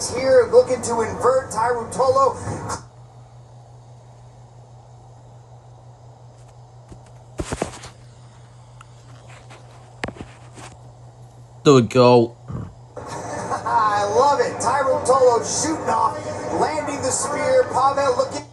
legs here, looking to invert Tye Ruotolo. There we go. I love it. Tye Ruotolo shooting off, landing the spear. Pavel looking.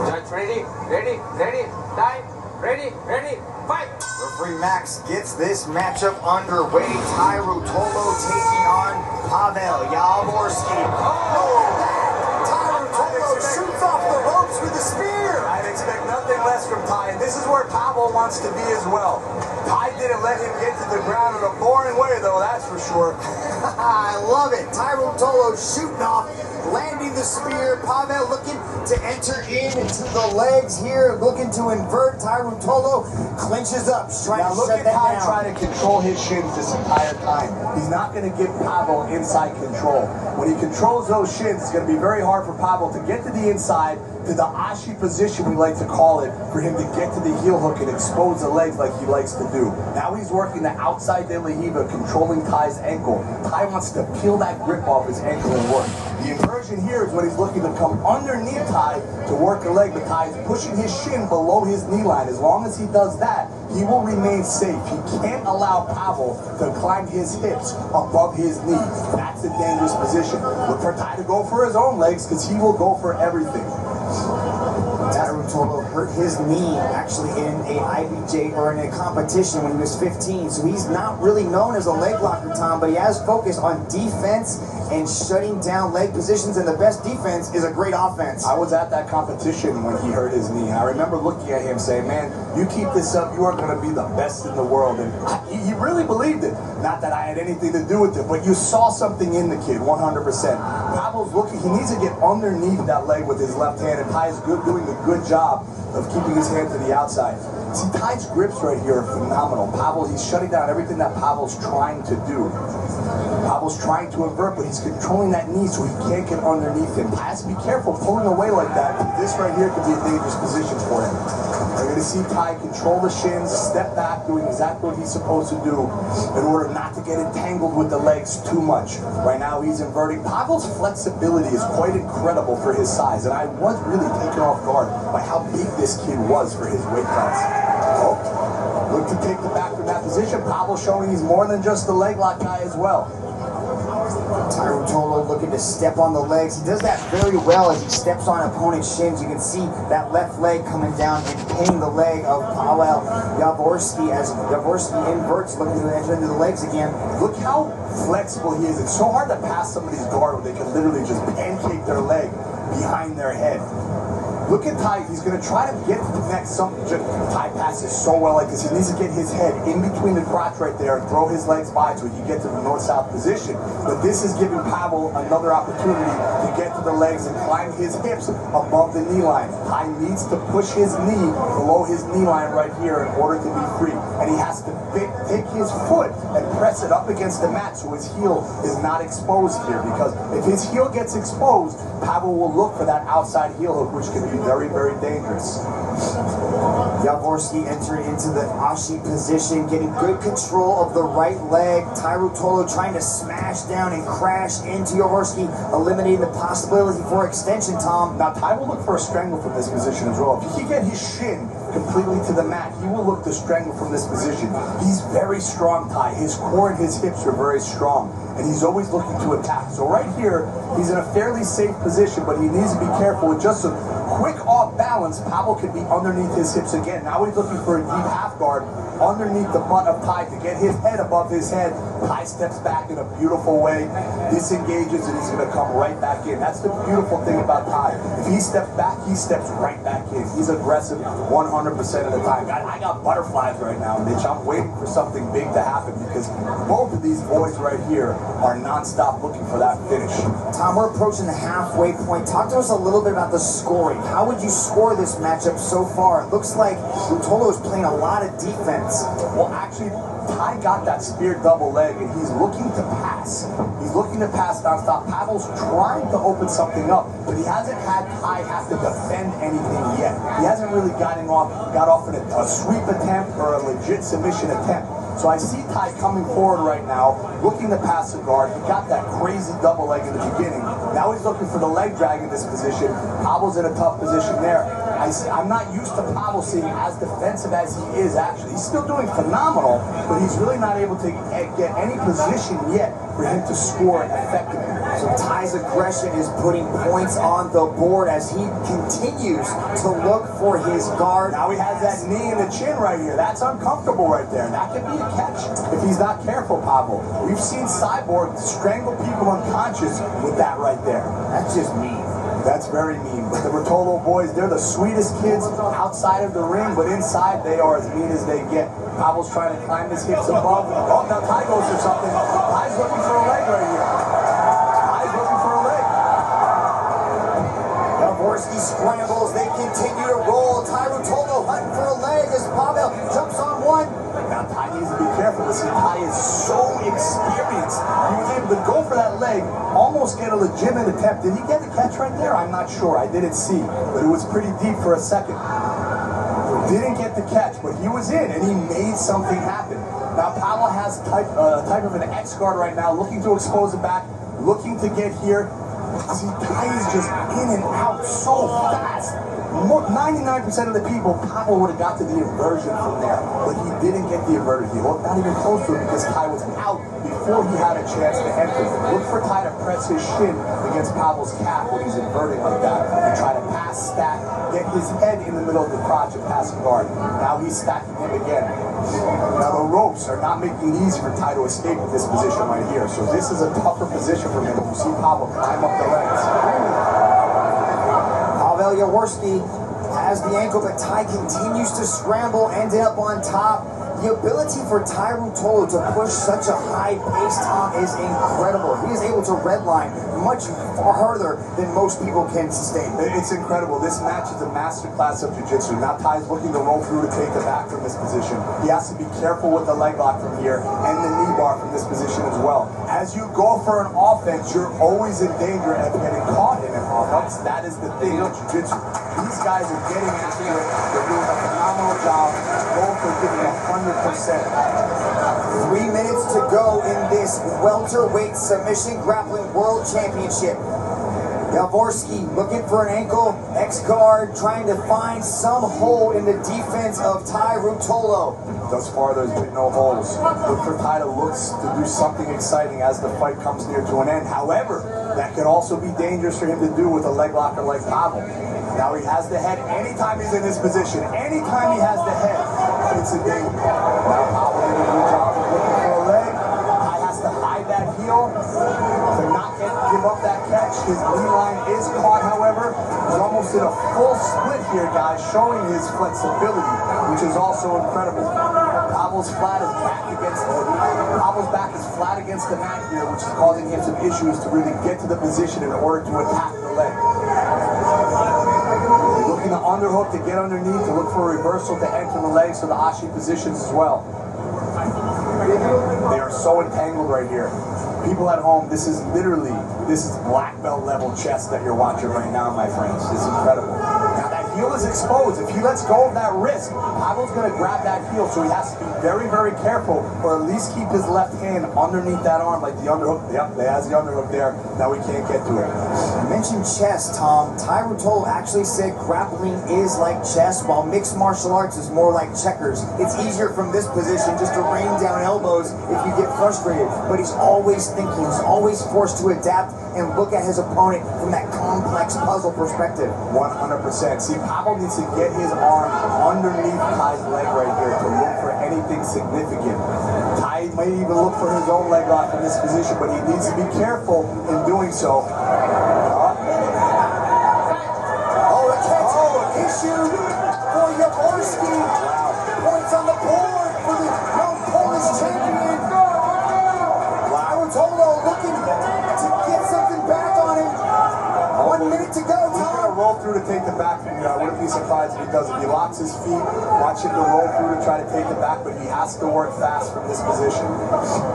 Judge, ready, time, ready, fight! Referee Max gets this matchup underway. Tye Ruotolo taking on Pavel Yavorski. Oh, Tye Ruotolo shoots off the ropes with the spear. I'd expect nothing less from Tye, and this is where Pavel wants to be as well. Tye didn't let him get to the ground in a boring way, though, that's for sure. I love it. Tye Ruotolo shooting off, landing the spear. Pavel looking to enter into the legs here, looking to invert. Tye Ruotolo clinches up, trying to look shut at that Tye down. trying to control his shins this entire time. He's not going to give Pavel inside control. When he controls those shins, it's going to be very hard for Pavel to get to the inside, to the ashi position, we like to call it, for him to get to the heel hook and expose the legs like he likes to do. Now he's working the outside de la Hiva, controlling Tye's ankle. Tye wants to peel that grip off his ankle and work. The inversion here is when he's looking to come underneath Tye to work the leg, but Tye's pushing his shin below his knee line. As long as he does that, he will remain safe. He can't allow Pavel to climb his hips above his knee. That's a dangerous position. Look for Tye to go for his own legs, because he will go for everything. Tye Ruotolo hurt his knee actually in a IBJ or in a competition when he was 15, so he's not really known as a leg locker, Tom, but he has focused on defense and shutting down leg positions, and the best defense is a great offense. I was at that competition when he hurt his knee. I remember looking at him saying, man, you keep this up, you are going to be the best in the world. And he really believed it. Not that I had anything to do with it, but you saw something in the kid, 100%. Pavel's looking, he needs to get underneath that leg with his left hand, and Tye is doing a good job of keeping his hand to the outside. See, Tye's grips right here are phenomenal. Pavel, he's shutting down everything that Pavel's trying to do. Pavel's trying to invert, but he's controlling that knee so he can't get underneath him. Tye has to be careful pulling away like that. This right here could be a dangerous position for him. We're going to see Tye control the shins, step back, doing exactly what he's supposed to do in order not to get entangled with the legs too much. Right now he's inverting. Pavel's flexibility is quite incredible for his size, and I was really taken off guard by how big this kid was for his weight class. Oh, look to take the back from that position. Pavel showing he's more than just a leg lock guy as well. Tye Ruotolo looking to step on the legs. He does that very well as he steps on opponent's shins. You can see that left leg coming down and pinning the leg of Pavel Yavorski as Yavorski inverts, looking to enter into the legs again. Look how flexible he is. It's so hard to pass somebody's guard where they can literally just pancake their leg behind their head. Look at Tye. He's going to try to get to the next something. Tye passes so well like this. He needs to get his head in between the crotch right there and throw his legs by so he can get to the north-south position. But this is giving Pavel another opportunity to get to the legs and climb his hips above the knee line. Tye needs to push his knee below his knee line right here in order to be free. And he has to take his foot and press it up against the mat so his heel is not exposed here. Because if his heel gets exposed, Pavel will look for that outside heel hook, which can be very, very dangerous. Yavorski entering into the ashi position, getting good control of the right leg. Tye Ruotolo trying to smash down and crash into Yavorski, eliminating the possibility for extension, Tom. Now, Tye will look for a strangle from this position as well. If he can get his shin completely to the mat, he will look to strangle from this position. He's very strong, Tye. His core and his hips are very strong, and he's always looking to attack. So right here, he's in a fairly safe position, but he needs to be careful with just a quick off balance. Pavel could be underneath his hips again. Now he's looking for a deep half guard underneath the butt of Tye to get his head above his head. Tye steps back in a beautiful way, disengages, and he's going to come right back in. That's the beautiful thing about Tye. If he steps back, he steps right back in. He's aggressive 100% of the time. I got butterflies right now, Mitch. I'm waiting for something big to happen because both of these boys right here are nonstop looking for that finish. Tom, we're approaching the halfway point. Talk to us a little bit about the scoring. How would you score this matchup so far? It looks like Ruotolo is playing a lot of defense. Well, actually, Tye got that spear double leg, and he's looking to pass. He's looking to pass nonstop. Pavel's trying to open something up, but he hasn't had Tye have to defend anything yet. He hasn't really got off in a sweep attempt or a legit submission attempt. So I see Tye coming forward right now, looking to pass the guard. He got that crazy double leg in the beginning. Now he's looking for the leg drag in this position. Pavel's in a tough position there. I'm not used to Pavel seeing as defensive as he is actually. He's still doing phenomenal, but he's really not able to get any position yet for him to score effectively. So Tye's aggression is putting points on the board as he continues to look for his guard. Now he has that knee in the chin right here. That's uncomfortable right there. That could be a catch if he's not careful, Pavel. We've seen Cyborg strangle people unconscious with that right there. That's just mean. That's very mean. But the Ruotolo boys, they're the sweetest kids outside of the ring, but inside they are as mean as they get. Pavel's trying to climb his hips above. Oh, now Tye goes for something. Tye's looking for a leg right here. Tye's looking for a leg. Jaworski scrambles. They continue to roll. Tye Ruotolo hunting for a leg as Pavel jumps on one. Now Tye needs to be careful. See, Tye is so experienced. He was able to go for that leg, almost get a legitimate attempt. Did he get the catch right there? I'm not sure. I didn't see, but it was pretty deep for a second. Didn't get the catch, but he was in, and he made something happen. Now Pavel has type of an X guard right now, looking to expose it back, looking to get here. See, Tye is just in and out so fast. 99% of the people, Pavel would have got to the inversion from there, but he didn't get the inverted. He looked not even close to it because Tye was out before he had a chance to enter. Look for Tye to press his shin against Pavel's calf when he's inverting like that and try to pass, stack, get his head in the middle of the crotch and pass the guard. Now he's stacking him again. Now the ropes are not making it easy for Tye to escape with this position right here. So this is a tougher position for him. You see Pavel climb up the legs. Pavel Jaworski has the ankle, but Tye continues to scramble, ended up on top. The ability for Tye Ruotolo to push such a high pace, Tom, is incredible. He is able to redline much farther than most people can sustain. It's incredible. This match is a masterclass of jiu-jitsu. Now Ty's looking to roll through to take the back from this position. He has to be careful with the leg lock from here and the knee bar from this position as well. As you go for an offense, you're always in danger of getting caught in an offense. That is the thing of jiu-jitsu. These guys are getting after it. They're doing a phenomenal job. Both are giving 100%. 3 minutes to go in this welterweight submission grappling world championship. Jaworski looking for an ankle, X-guard, trying to find some hole in the defense of Tye Ruotolo. Thus far, there's been no holes. Look for Tye to do something exciting as the fight comes near to an end. However, that could also be dangerous for him to do with a leg locker like Pavel. Now he has the head. Anytime he's in this position, anytime he has the head, it's a danger. Now Pavel did a good job of looking for a leg. Tye has to hide that heel to not give up that catch. His knee line is caught, however. He's almost in a full split here, guys, showing his flexibility, which is also incredible. Pavel's back is flat against the mat here, which is causing him some issues to really get to the position in order to attack the leg. He's looking to underhook to get underneath, to look for a reversal to enter the legs to the Ashi positions as well. They are so entangled right here. People at home, this is black belt level chess that you're watching right now, my friends. It's incredible. Now that heel is exposed. If he lets go of that wrist, Pavel's going to grab that heel, so he has to be very, very careful, or at least keep his left hand underneath that arm, like the underhook. Yep, he has the underhook there. Now we can't get to it. You mentioned chess, Tom. Tye Ruotolo actually said grappling is like chess, while mixed martial arts is more like checkers. It's easier from this position just to rain down elbows if you get frustrated, but he's always thinking, he's always forced to adapt and look at his opponent from that complex puzzle perspective. 100%. See, Pavel needs to get his arm underneath Tye's leg right here to look for anything significant. Tye might even look for his own leg lock in this position, but he needs to be careful in doing so. Oh, a catch issue for Jaworski. Points on the board for the young Polish champion. Tye Ruotolo looking to get something back on him. 1 minute to go, He's Tom. going to roll through to take the back back, I wouldn't be surprised if he does it. He locks his feet, watch him to roll through to try to take it back, but he has to work fast from this position.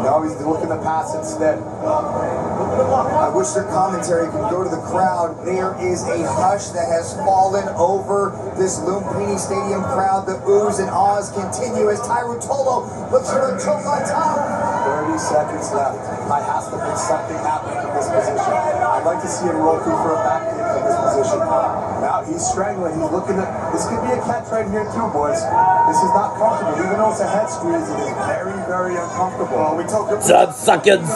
No, he's looking to pass instead. I wish their commentary could go to the crowd. There is a hush that has fallen over this Lumpini Stadium crowd. The oohs and ahs continue as Tye Ruotolo looks for the choke on top. 30 seconds left. I has to make something happen from this position. I'd like to see him roll through for a back kick from this position. Now he's strangling. He's looking at. This could be a catch right here too, boys. This is not comfortable. Even though it's a head squeeze, it is very, very uncomfortable. We took 10 seconds.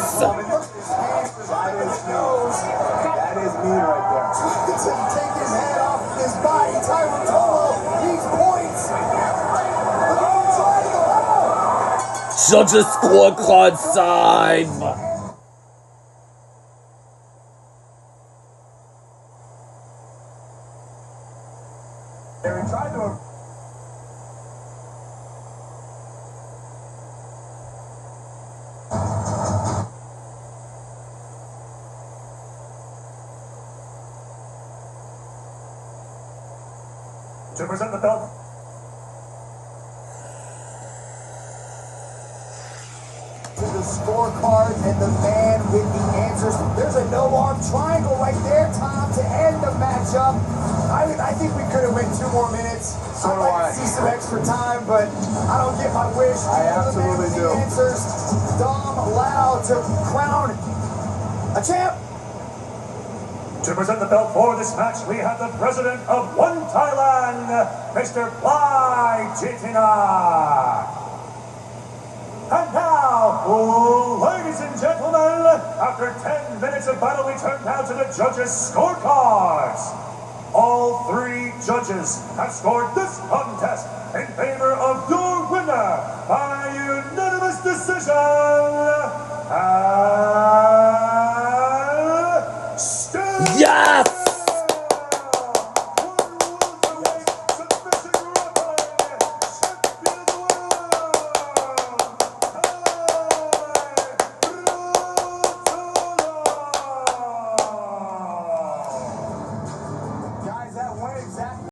That is mean right there. To take his head off of his body, Tye Ruotolo needs points. Look at him trying to go. Judges scorecard time. They tried to. To present the belt. To the scorecard and the man with the answers. There's a no-arm triangle right there, Tom, to end the matchup. I think we could have went 2 more minutes. So I'd like to see some extra time, but I don't get my wish. I absolutely the man with do. the answers, Dom Lau, to crown a champ. To present the belt for this match, we have the president of One Thailand, Mr. Plai Chitina. And now, ladies and gentlemen, after 10 minutes of battle, we turn now to the judges' scorecards. All 3 judges have scored this contest in favor of your winner by unanimous decision.